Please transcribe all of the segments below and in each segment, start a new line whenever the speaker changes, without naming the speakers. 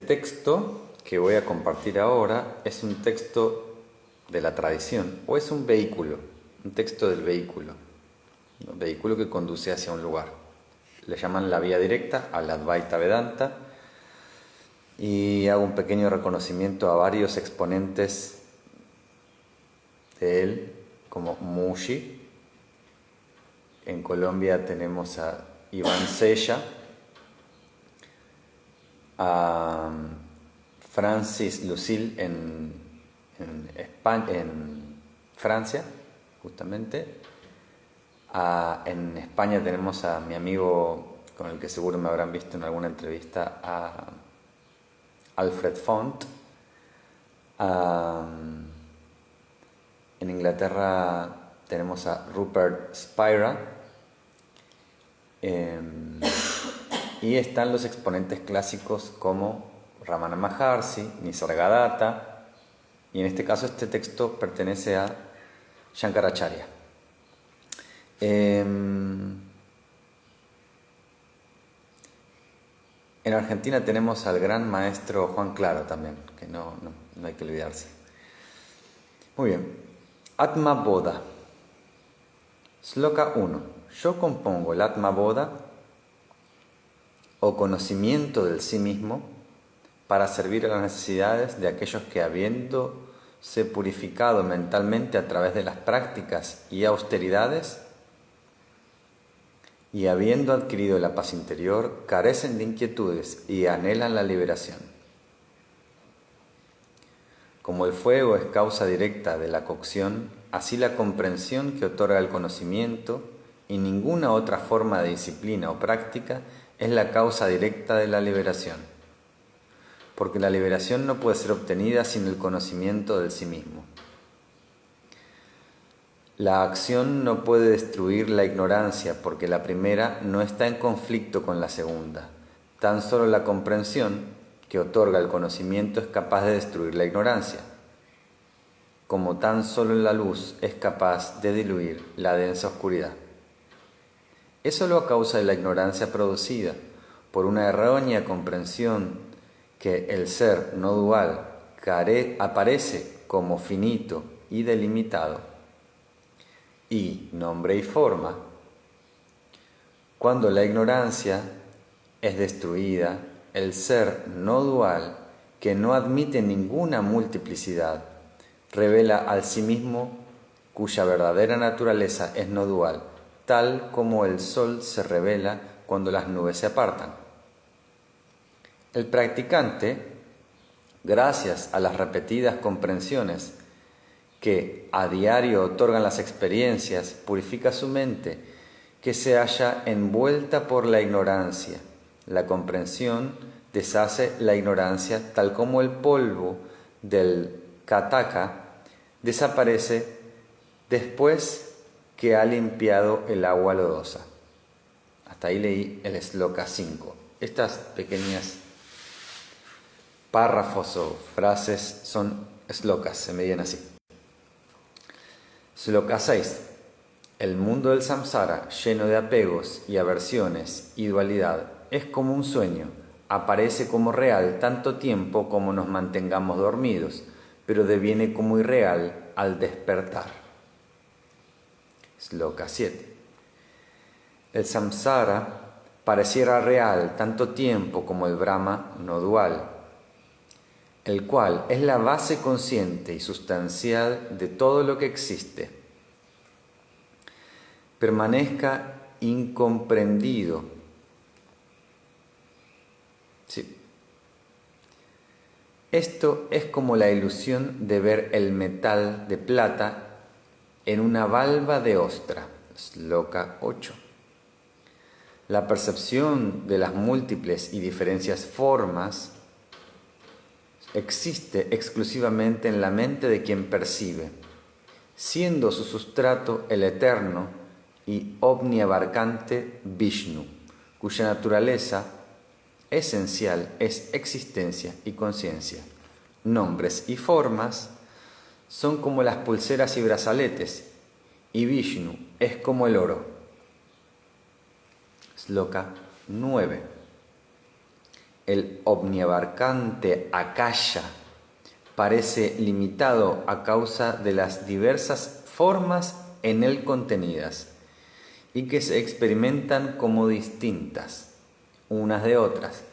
texto que voy a compartir ahora es un texto de la tradición, o es un vehículo, un texto del vehículo, un vehículo que conduce hacia un lugar. Le llaman la vía directa al Advaita Vedanta, y hago un pequeño reconocimiento a varios exponentes de él, como Mushi. En Colombia tenemos a Iván Sella, a Francis Lucille en España, en Francia, justamente. En España tenemos a mi amigo, con el que seguro me habrán visto en alguna entrevista, a Alfred Font. En Inglaterra tenemos a Rupert Spira. Y están los exponentes clásicos como Ramana Maharshi, Nisargadatta, y en este caso este texto pertenece a Shankaracharya. En Argentina tenemos al gran maestro Juan Claro también, que no hay que olvidarse. Muy bien. Atma Bodha. Sloka 1. Yo compongo el Atma Bodha, o conocimiento del sí mismo, para servir a las necesidades de aquellos que, habiéndose purificado mentalmente a través de las prácticas y austeridades, y habiendo adquirido la paz interior, carecen de inquietudes y anhelan la liberación. Como el fuego es causa directa de la cocción, así la comprensión que otorga el conocimiento y ninguna otra forma de disciplina o práctica es la causa directa de la liberación, porque la liberación no puede ser obtenida sin el conocimiento del sí mismo. La acción no puede destruir la ignorancia, porque la primera no está en conflicto con la segunda. Tan solo la comprensión que otorga el conocimiento es capaz de destruir la ignorancia, como tan solo la luz es capaz de diluir la densa oscuridad. Es solo a causa de la ignorancia producida por una errónea comprensión que el ser no dual aparece como finito y delimitado, y nombre y forma. Cuando la ignorancia es destruida, el ser no dual, que no admite ninguna multiplicidad, revela al sí mismo, cuya verdadera naturaleza es no dual, tal como el sol se revela cuando las nubes se apartan. El practicante, gracias a las repetidas comprensiones que a diario otorgan las experiencias, purifica su mente, que se halla envuelta por la ignorancia. La comprensión deshace la ignorancia, tal como el polvo del kataka desaparece después que ha limpiado el agua lodosa. Hasta ahí leí el Sloka 5. Estas pequeñas párrafos o frases son slokas, se medían así. Sloka 6. El mundo del samsara, lleno de apegos y aversiones y dualidad, es como un sueño. Aparece como real tanto tiempo como nos mantengamos dormidos, pero deviene como irreal al despertar. Sloka 7. El samsara pareciera real tanto tiempo como el Brahma no dual, el cual es la base consciente y sustancial de todo lo que existe. Permanezca incomprendido. Sí. Esto es como la ilusión de ver el metal de plata en una valva de ostra. Sloka 8. La percepción de las múltiples y diferentes formas existe exclusivamente en la mente de quien percibe, siendo su sustrato el eterno y omniabarcante Vishnu, cuya naturaleza esencial es existencia y conciencia. Nombres y formas son como las pulseras y brazaletes, y Vishnu es como el oro. Sloka 9. El omniabarcante Akasha parece limitado a causa de las diversas formas en él contenidas y que se experimentan como distintas unas de otras,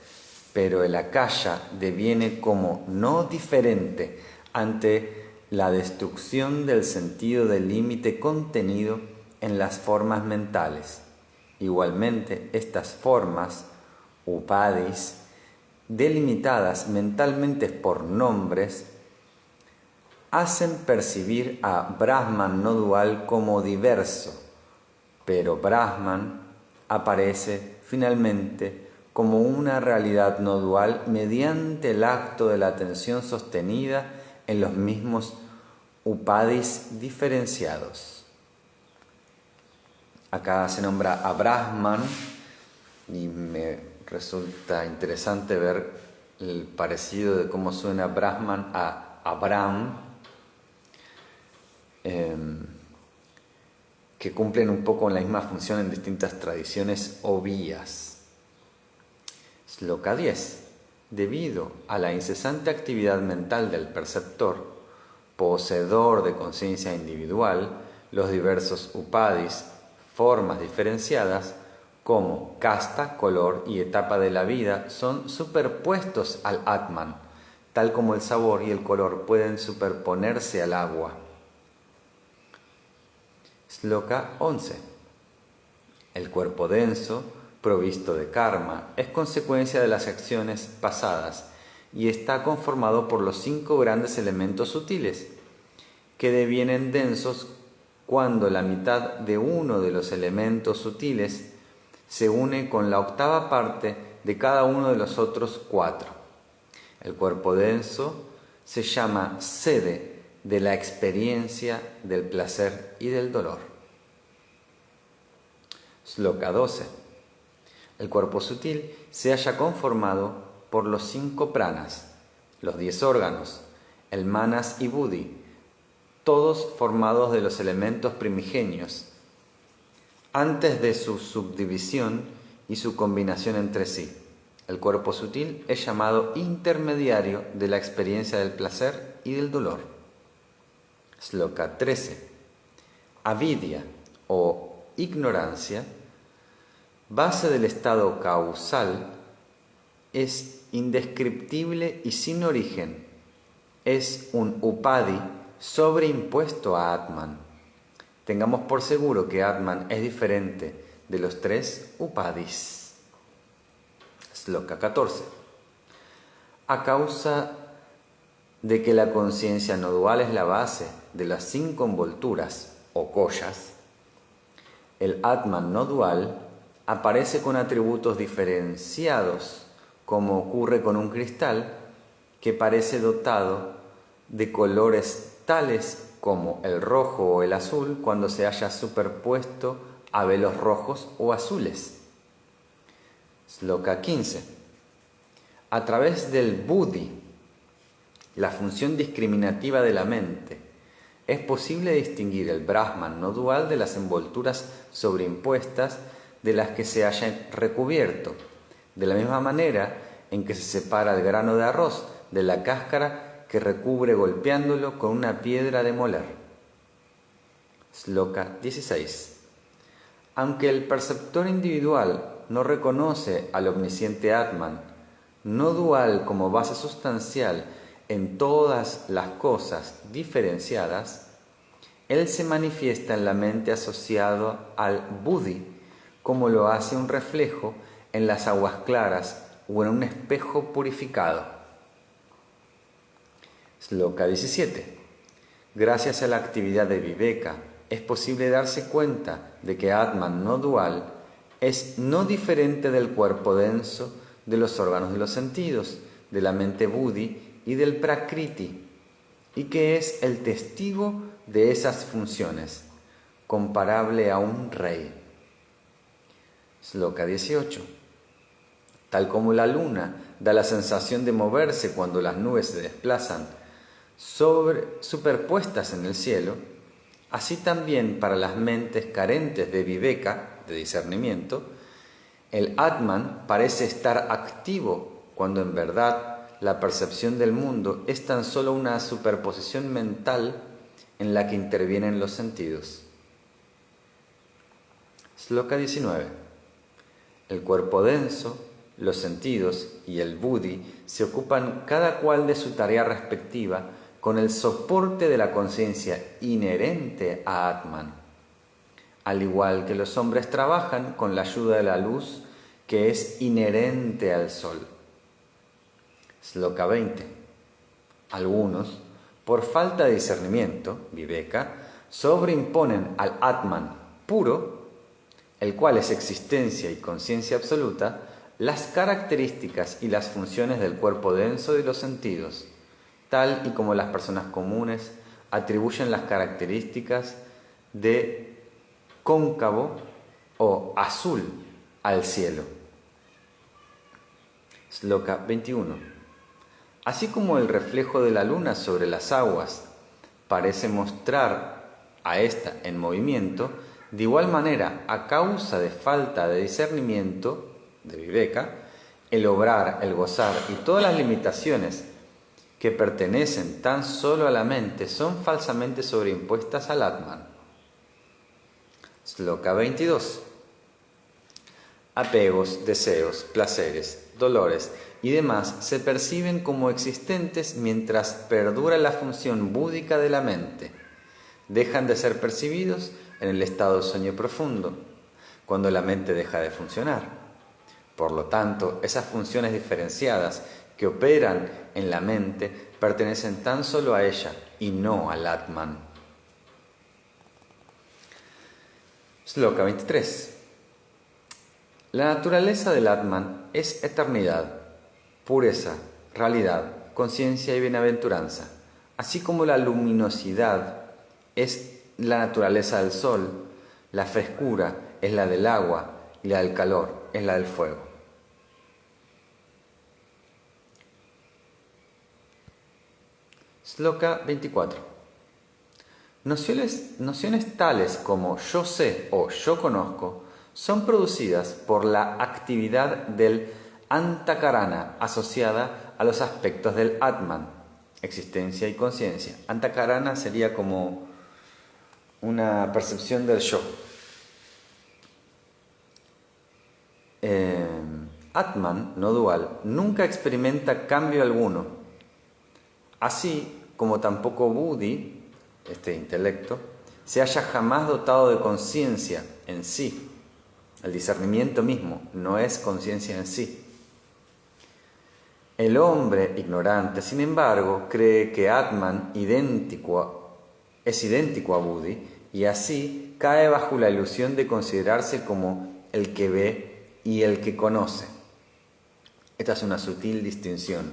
pero el Akasha deviene como no diferente ante la destrucción del sentido del límite contenido en las formas mentales. Igualmente, estas formas, upadis, delimitadas mentalmente por nombres, hacen percibir a Brahman no dual como diverso, pero Brahman aparece finalmente como una realidad no dual mediante el acto de la atención sostenida en los mismos upadis diferenciados. Acá se nombra a Brahman y me resulta interesante ver el parecido de cómo suena Brahman a Abraham, que cumplen un poco la misma función en distintas tradiciones o vías. Sloka 10. Debido a la incesante actividad mental del perceptor, poseedor de conciencia individual, los diversos upadis, formas diferenciadas, como casta, color y etapa de la vida, son superpuestos al Atman, tal como el sabor y el color pueden superponerse al agua. Sloka 11. El cuerpo denso, provisto de karma, es consecuencia de las acciones pasadas y está conformado por los 5 grandes elementos sutiles, que devienen densos cuando la mitad de uno de los elementos sutiles se une con la octava parte de cada uno de los otros 4. El cuerpo denso se llama sede de la experiencia del placer y del dolor. Sloka 12. El cuerpo sutil se halla conformado por los 5 pranas, los 10 órganos, el manas y buddhi, todos formados de los elementos primigenios, antes de su subdivisión y su combinación entre sí. El cuerpo sutil es llamado intermediario de la experiencia del placer y del dolor. Sloka 13. Avidya o ignorancia, base del estado causal, es indescriptible y sin origen. Es un upadi sobreimpuesto a Atman. Tengamos por seguro que Atman es diferente de los 3 upadis. Sloka 14. A causa de que la conciencia no dual es la base de las 5 envolturas o kollas, el Atman no dual aparece con atributos diferenciados, como ocurre con un cristal que parece dotado de colores tales como el rojo o el azul cuando se haya superpuesto a velos rojos o azules. Sloka 15. A través del buddhi, la función discriminativa de la mente, es posible distinguir el Brahman no dual de las envolturas sobreimpuestas de las que se haya recubierto, de la misma manera en que se separa el grano de arroz de la cáscara que recubre golpeándolo con una piedra de moler. Sloka 16. Aunque el perceptor individual no reconoce al omnisciente Atman, no dual como base sustancial en todas las cosas diferenciadas, él se manifiesta en la mente asociado al buddhi, como lo hace un reflejo en las aguas claras o en un espejo purificado. Sloka 17. Gracias a la actividad de Viveka, es posible darse cuenta de que Atman no dual es no diferente del cuerpo denso, de los órganos de los sentidos, de la mente buddhi y del prakriti, y que es el testigo de esas funciones, comparable a un rey. Sloka 18. Tal como la luna da la sensación de moverse cuando las nubes se desplazan superpuestas en el cielo, así también para las mentes carentes de viveka, de discernimiento, el Atman parece estar activo cuando en verdad la percepción del mundo es tan solo una superposición mental en la que intervienen los sentidos. Sloka 19. El cuerpo denso, los sentidos y el buddhi se ocupan cada cual de su tarea respectiva con el soporte de la conciencia inherente a Atman, al igual que los hombres trabajan con la ayuda de la luz que es inherente al sol. Sloka 20. Algunos, por falta de discernimiento, viveka, sobreimponen al Atman puro, el cual es existencia y conciencia absoluta, las características y las funciones del cuerpo denso de los sentidos, tal y como las personas comunes atribuyen las características de cóncavo o azul al cielo. Sloka 21. Así como el reflejo de la luna sobre las aguas parece mostrar a ésta en movimiento, de igual manera, a causa de falta de discernimiento, de viveka, el obrar, el gozar y todas las limitaciones que pertenecen tan solo a la mente son falsamente sobreimpuestas al Atman. Sloka 22. Apegos, deseos, placeres, dolores y demás se perciben como existentes mientras perdura la función búdica de la mente. Dejan de ser percibidos en el estado de sueño profundo, cuando la mente deja de funcionar. Por lo tanto, esas funciones diferenciadas que operan en la mente pertenecen tan solo a ella y no al Atman. Sloka 23. La naturaleza del Atman es eternidad, pureza, realidad, conciencia y bienaventuranza, así como la luminosidad es la naturaleza del sol, la frescura es la del agua y la del calor es la del fuego. Sloka 24. Nociones tales como yo sé o yo conozco son producidas por la actividad del antakarana asociada a los aspectos del Atman, existencia y conciencia. Antakarana sería como una percepción del yo. Atman, no dual, nunca experimenta cambio alguno, así como tampoco buddhi, este intelecto, se haya jamás dotado de conciencia en sí. El discernimiento mismo no es conciencia en sí. El hombre ignorante, sin embargo, cree que Atman es idéntico a buddhi y así cae bajo la ilusión de considerarse como el que ve y el que conoce. Esta es una sutil distinción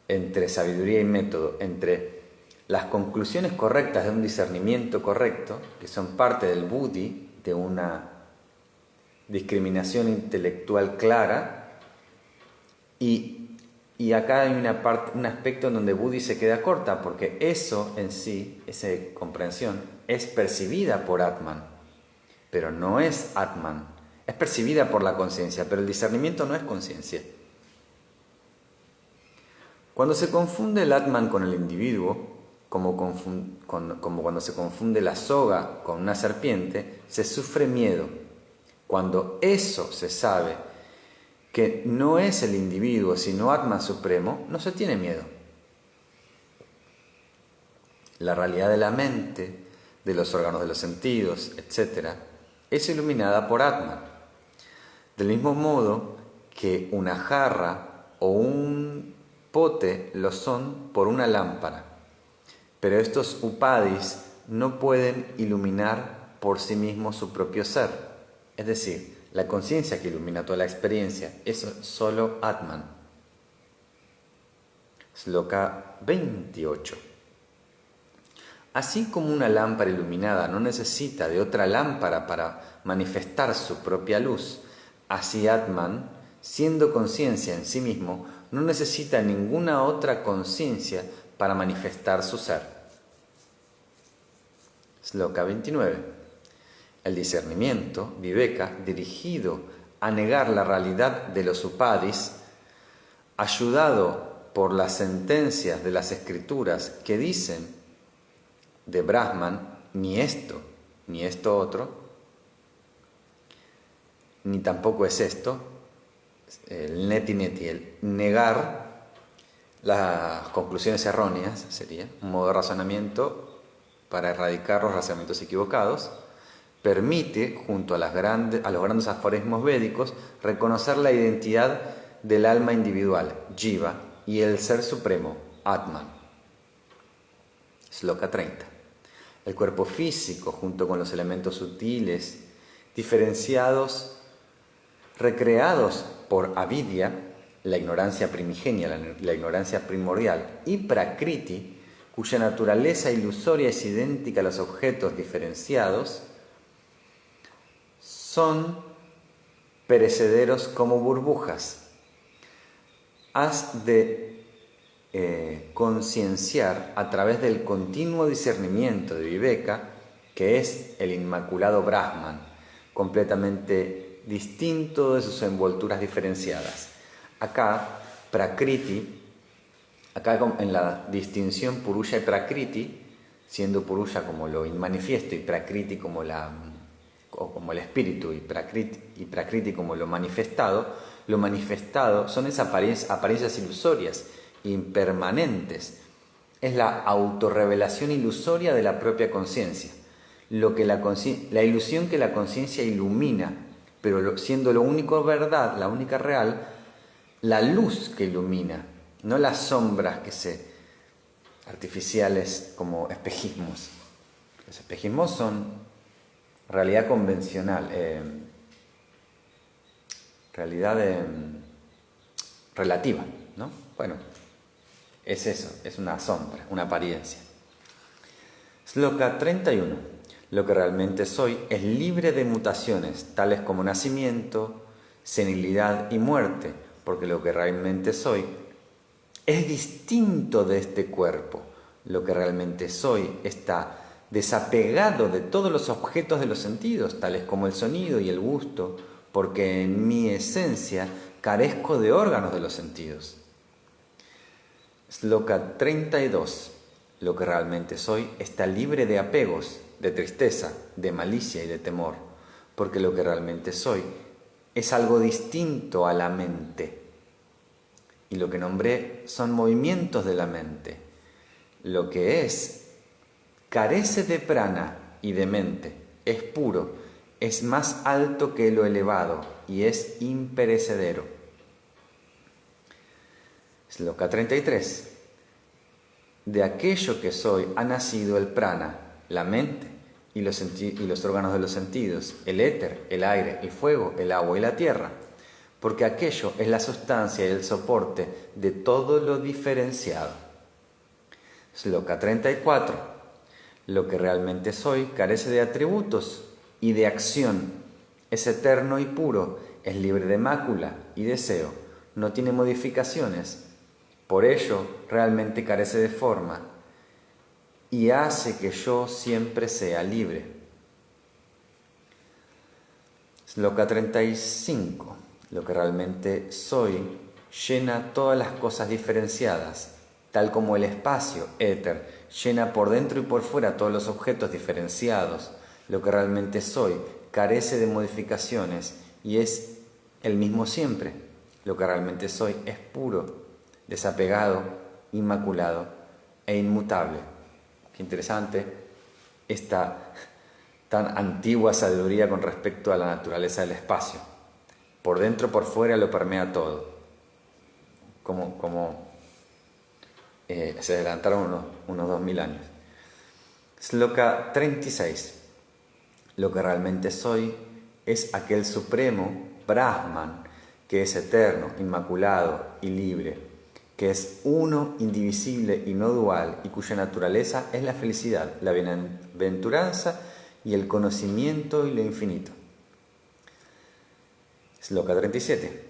entre sabiduría y método, entre las conclusiones correctas de un discernimiento correcto, que son parte del buddhi, de una discriminación intelectual clara, y acá hay un aspecto en donde buddhi se queda corta, porque eso en sí, esa comprensión, es percibida por Atman, pero no es Atman, es percibida por la conciencia, pero el discernimiento no es conciencia. Cuando se confunde el Atman con el individuo, como cuando se confunde la soga con una serpiente, se sufre miedo. Cuando eso se sabe que no es el individuo sino Atman supremo, no se tiene miedo. La realidad de la mente, de los órganos de los sentidos, etc., es iluminada por Atman. Del mismo modo que una jarra o un pote lo son por una lámpara. Pero estos upadis no pueden iluminar por sí mismos su propio ser. Es decir, la conciencia que ilumina toda la experiencia es solo Atman. Sloka 28. Así como una lámpara iluminada no necesita de otra lámpara para manifestar su propia luz, así Atman, siendo conciencia en sí mismo, no necesita ninguna otra conciencia para manifestar su ser. Sloka 29. El discernimiento, viveka, dirigido a negar la realidad de los upadis, ayudado por las sentencias de las escrituras que dicen de Brahman, ni esto otro, ni tampoco es esto, el neti neti, el negar las conclusiones erróneas, sería un modo de razonamiento para erradicar los razonamientos equivocados, permite, junto a los grandes aforismos védicos, reconocer la identidad del alma individual, Jiva, y el Ser Supremo, Atman. Sloka 30. El cuerpo físico, junto con los elementos sutiles, diferenciados, recreados por avidya, la ignorancia primigenia, la ignorancia primordial, y prakriti, cuya naturaleza ilusoria es idéntica a los objetos diferenciados, son perecederos como burbujas. Has de concienciar a través del continuo discernimiento de Viveka, que es el inmaculado Brahman, completamente distinto de sus envolturas diferenciadas. Acá, Prakriti, en la distinción Purusha y Prakriti, siendo Purusha como lo inmanifiesto y Prakriti como el espíritu y Prakriti como lo manifestado son esas apariencias ilusorias, impermanentes. Es la autorrevelación ilusoria de la propia conciencia, la ilusión que la conciencia ilumina, pero siendo lo único verdad, la única real, la luz que ilumina, no las sombras artificiales como espejismos. Los espejismos son realidad convencional, realidad relativa, ¿no? Bueno, es eso, es una sombra, una apariencia. Sloka 31. Lo que realmente soy es libre de mutaciones, tales como nacimiento, senilidad y muerte, porque lo que realmente soy es distinto de este cuerpo. Lo que realmente soy está desapegado de todos los objetos de los sentidos, tales como el sonido y el gusto, porque en mi esencia carezco de órganos de los sentidos. Sloka 32. Lo que realmente soy está libre de apegos, de tristeza, de malicia y de temor, porque lo que realmente soy es algo distinto a la mente. Y lo que nombré son movimientos de la mente. Lo que es carece de prana y de mente, es puro, es más alto que lo elevado y es imperecedero. Sloka 33. De aquello que soy ha nacido el prana, la mente y los órganos de los sentidos, el éter, el aire, el fuego, el agua y la tierra, porque aquello es la sustancia y el soporte de todo lo diferenciado. Sloka 34. Lo que realmente soy carece de atributos y de acción, es eterno y puro, es libre de mácula y deseo, no tiene modificaciones, por ello realmente carece de forma y hace que yo siempre sea libre. Sloka 35. Lo que realmente soy llena todas las cosas diferenciadas, tal como el espacio, éter, llena por dentro y por fuera todos los objetos diferenciados. Lo que realmente soy carece de modificaciones y es el mismo siempre. Lo que realmente soy es puro, desapegado, inmaculado e inmutable. Qué interesante esta tan antigua sabiduría con respecto a la naturaleza del espacio. Por dentro, por fuera lo permea todo. Se adelantaron unos 2000 años. Sloka 36. Lo que realmente soy es aquel supremo Brahman, que es eterno, inmaculado y libre, que es uno, indivisible y no dual, y cuya naturaleza es la felicidad, la bienaventuranza y el conocimiento y lo infinito. Sloka 37.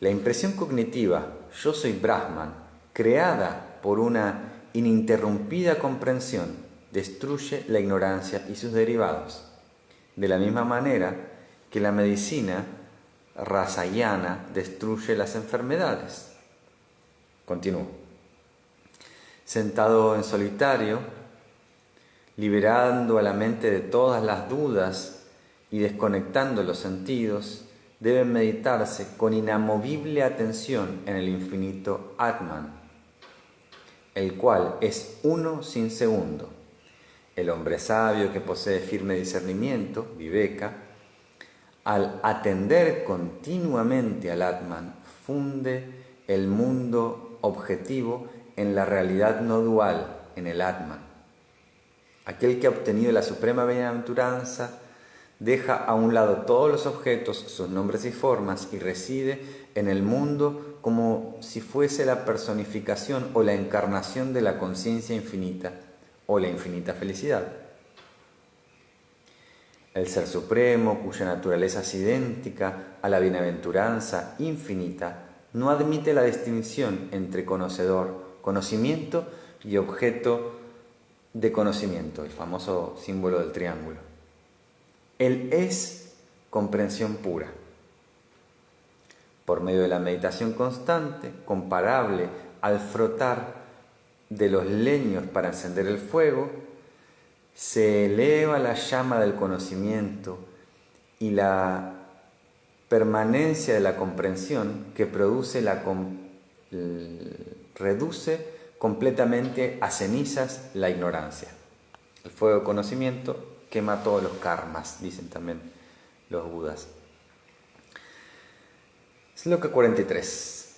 La impresión cognitiva, yo soy Brahman, creada por una ininterrumpida comprensión, destruye la ignorancia y sus derivados. De la misma manera que la medicina rasayana destruye las enfermedades. Continúo. Sentado en solitario, liberando a la mente de todas las dudas y desconectando los sentidos, debe meditarse con inamovible atención en el infinito Atman, el cual es uno sin segundo. El hombre sabio que posee firme discernimiento, Viveka, al atender continuamente al Atman, funde el mundo objetivo en la realidad no dual, en el Atman. Aquel que ha obtenido la suprema bienaventuranza deja a un lado todos los objetos, sus nombres y formas, y reside en el mundo como si fuese la personificación o la encarnación de la conciencia infinita o la infinita felicidad. El Ser Supremo, cuya naturaleza es idéntica a la bienaventuranza infinita, no admite la distinción entre conocedor, conocimiento y objeto de conocimiento, el famoso símbolo del triángulo. Él es comprensión pura. Por medio de la meditación constante, comparable al frotar de los leños para encender el fuego, se eleva la llama del conocimiento y la permanencia de la comprensión que reduce completamente a cenizas la ignorancia. El fuego del conocimiento quema todos los karmas, dicen también los budas. Sloka 43.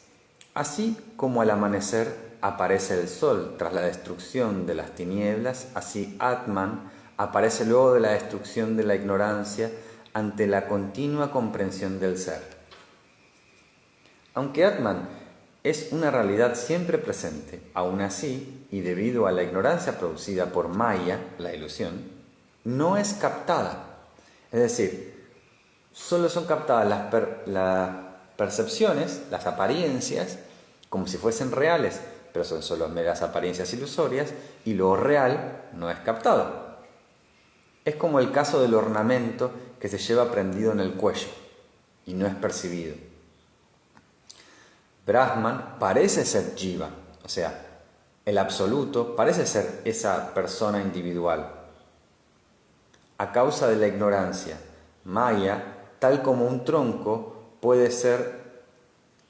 Así como al amanecer aparece el sol tras la destrucción de las tinieblas, así Atman aparece luego de la destrucción de la ignorancia ante la continua comprensión del ser. Aunque Atman es una realidad siempre presente, aún así, y debido a la ignorancia producida por Maya, la ilusión, no es captada. Es decir, solo son captadas las percepciones, las apariencias, como si fuesen reales, pero son solo meras apariencias ilusorias, y lo real no es captado. Es como el caso del ornamento que se lleva prendido en el cuello y no es percibido. Brahman parece ser Jiva, o sea, el absoluto parece ser esa persona individual. A causa de la ignorancia, Maya, tal como un tronco, puede ser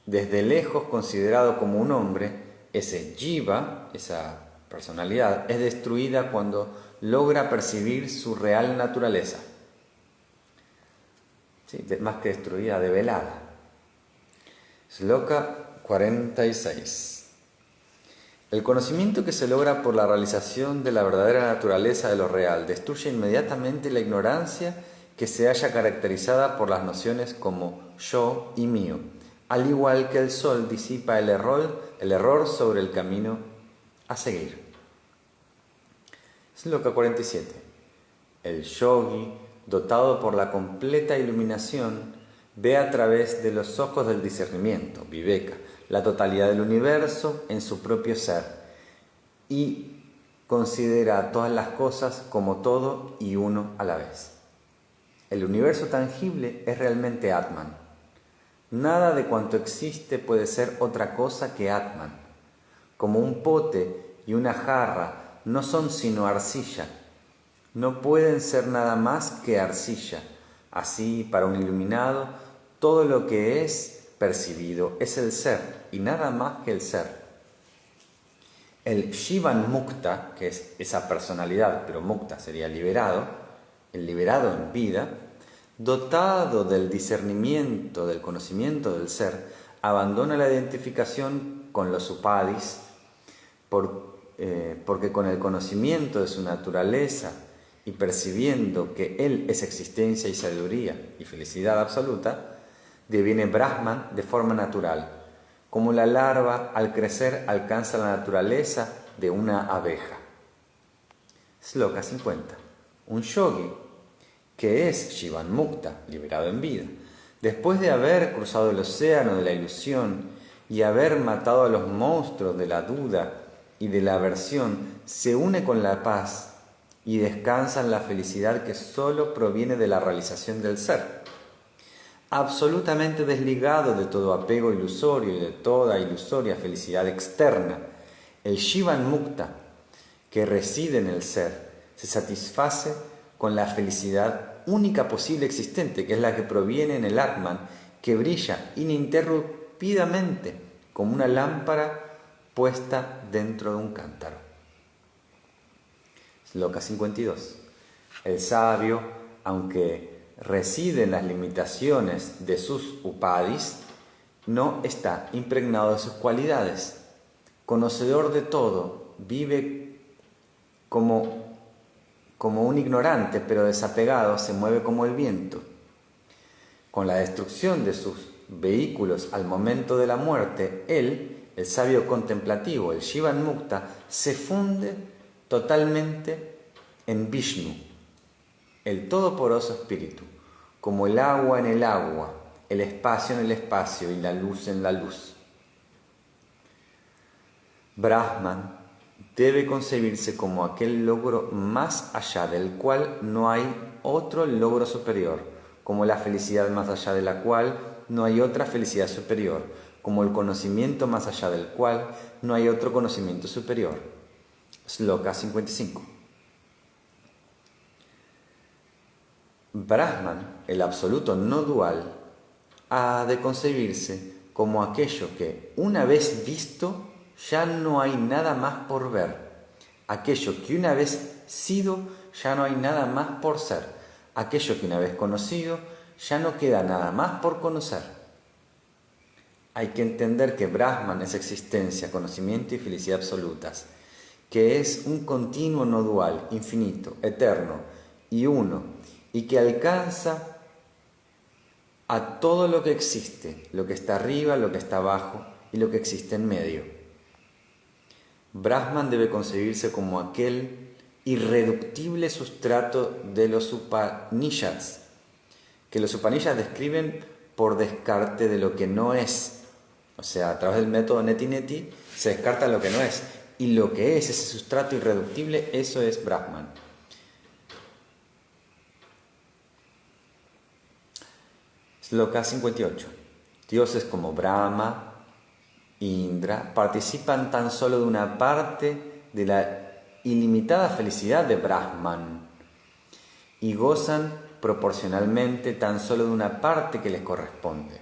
desde lejos considerado como un hombre. Ese Jiva, esa personalidad, es destruida cuando logra percibir su real naturaleza. Sí, más que destruida, develada. Sloka 46. El conocimiento que se logra por la realización de la verdadera naturaleza de lo real destruye inmediatamente la ignorancia que se haya caracterizada por las nociones como yo y mío, al igual que el sol disipa el error sobre el camino a seguir. Sloka 47. El yogi, dotado por la completa iluminación, ve a través de los ojos del discernimiento, Viveka, la totalidad del universo en su propio ser y considera a todas las cosas como todo y uno a la vez. El universo tangible es realmente Atman. Nada de cuanto existe puede ser otra cosa que Atman. Como un pote y una jarra no son sino arcilla. No pueden ser nada más que arcilla. Así, para un iluminado, todo lo que es percibido es el ser y nada más que el ser. El Shivan Mukta, que es esa personalidad, pero Mukta sería liberado, el liberado en vida, dotado del discernimiento, del conocimiento del ser, abandona la identificación con los upadis, porque con el conocimiento de su naturaleza y percibiendo que Él es existencia y sabiduría y felicidad absoluta, deviene Brahman de forma natural, como la larva al crecer alcanza la naturaleza de una abeja. Sloka 50. Un yogi, que es Shivan Mukta, liberado en vida, después de haber cruzado el océano de la ilusión y haber matado a los monstruos de la duda y de la aversión, se une con la paz y descansa en la felicidad que solo proviene de la realización del ser. absolutamente desligado de todo apego ilusorio y de toda ilusoria felicidad externa. El Jivan Mukta, que reside en el ser, se satisface con la felicidad única posible existente, que es la que proviene en el Atman, que brilla ininterrumpidamente como una lámpara puesta dentro de un cántaro. Sloka 52. El sabio, aunque reside en las limitaciones de sus upadis, no está impregnado de sus cualidades. Conocedor de todo, vive como un ignorante, pero desapegado, se mueve como el viento. Con la destrucción de sus vehículos al momento de la muerte, él, el sabio contemplativo, el Jivan Mukta, se funde totalmente en Vishnu, el todoporoso espíritu, como el agua en el agua, el espacio en el espacio y la luz en la luz. Brahman debe concebirse como aquel logro más allá del cual no hay otro logro superior, como la felicidad más allá de la cual no hay otra felicidad superior, como el conocimiento más allá del cual no hay otro conocimiento superior. Sloka 55. Brahman, el absoluto no dual, ha de concebirse como aquello que, una vez visto, ya no hay nada más por ver. Aquello que una vez sido, ya no hay nada más por ser. Aquello que una vez conocido, ya no queda nada más por conocer. Hay que entender que Brahman es existencia, conocimiento y felicidad absolutas, que es un continuo no dual, infinito, eterno y uno, y que alcanza a todo lo que existe, lo que está arriba, lo que está abajo y lo que existe en medio. Brahman debe concebirse como aquel irreductible sustrato de los Upanishads, que los Upanishads describen por descarte de lo que no es. O sea, a través del método Neti Neti se descarta lo que no es. Y lo que es ese sustrato irreductible, eso es Brahman. Sloka 58. Dioses como Brahma, Indra, participan tan solo de una parte de la ilimitada felicidad de Brahman y gozan proporcionalmente tan solo de una parte que les corresponde.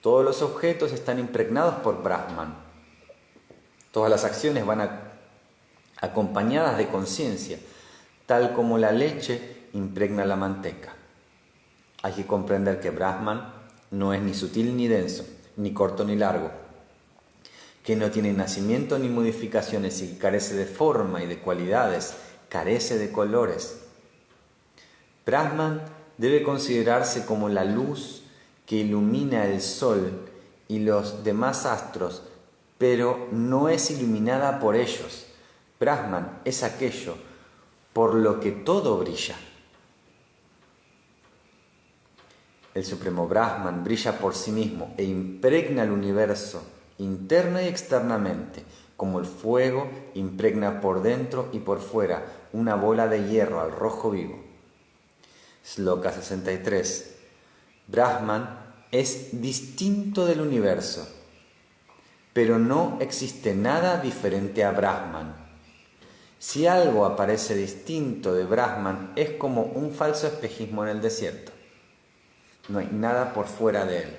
Todos los objetos están impregnados por Brahman. Todas las acciones van acompañadas de conciencia, tal como la leche impregna la manteca. Hay que comprender que Brahman no es ni sutil ni denso, ni corto ni largo, que no tiene nacimiento ni modificaciones y que carece de forma y de cualidades, carece de colores. Brahman debe considerarse como la luz que ilumina el sol y los demás astros, pero no es iluminada por ellos. Brahman es aquello por lo que todo brilla. El Supremo Brahman brilla por sí mismo e impregna el universo interna y externamente, como el fuego impregna por dentro y por fuera una bola de hierro al rojo vivo. Sloka 63. Brahman es distinto del universo, pero no existe nada diferente a Brahman. Si algo aparece distinto de Brahman, es como un falso espejismo en el desierto. No hay nada por fuera de él.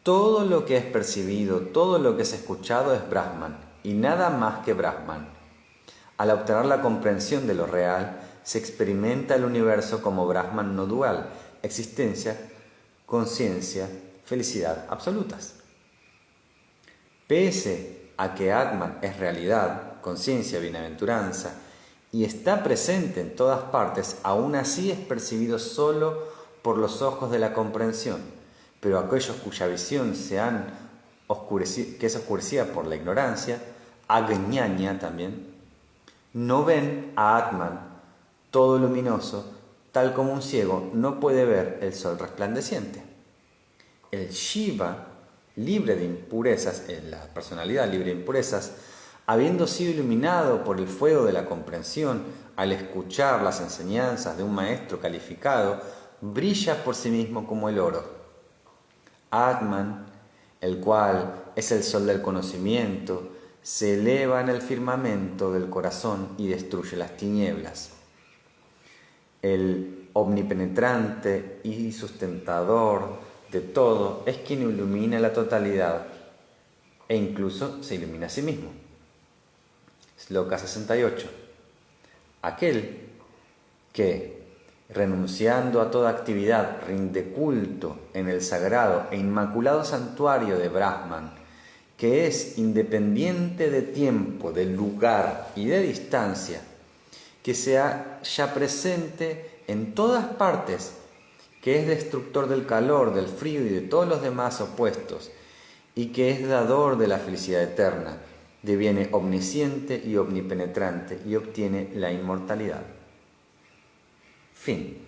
Todo lo que es percibido, todo lo que es escuchado es Brahman y nada más que Brahman. Al obtener la comprensión de lo real, se experimenta el universo como Brahman no dual, existencia, conciencia, felicidad absolutas. Pese a que Atman es realidad, conciencia, bienaventuranza, y está presente en todas partes, aún así es percibido solo por los ojos de la comprensión. Pero aquellos cuya visión que es oscurecida por la ignorancia, agñaña también, no ven a Atman todo luminoso, tal como un ciego no puede ver el sol resplandeciente. El Shiva, libre de impurezas, la personalidad libre de impurezas, habiendo sido iluminado por el fuego de la comprensión al escuchar las enseñanzas de un maestro calificado, brilla por sí mismo como el oro. Atman, el cual es el sol del conocimiento, se eleva en el firmamento del corazón y destruye las tinieblas. El omnipenetrante y sustentador de todo es quien ilumina la totalidad e incluso se ilumina a sí mismo. Sloka 68. Aquel que, renunciando a toda actividad, rinde culto en el sagrado e inmaculado santuario de Brahman, que es independiente de tiempo, de lugar y de distancia, que se halla presente en todas partes, que es destructor del calor, del frío y de todos los demás opuestos, y que es dador de la felicidad eterna, deviene omnisciente y omnipenetrante y obtiene la inmortalidad. Fin.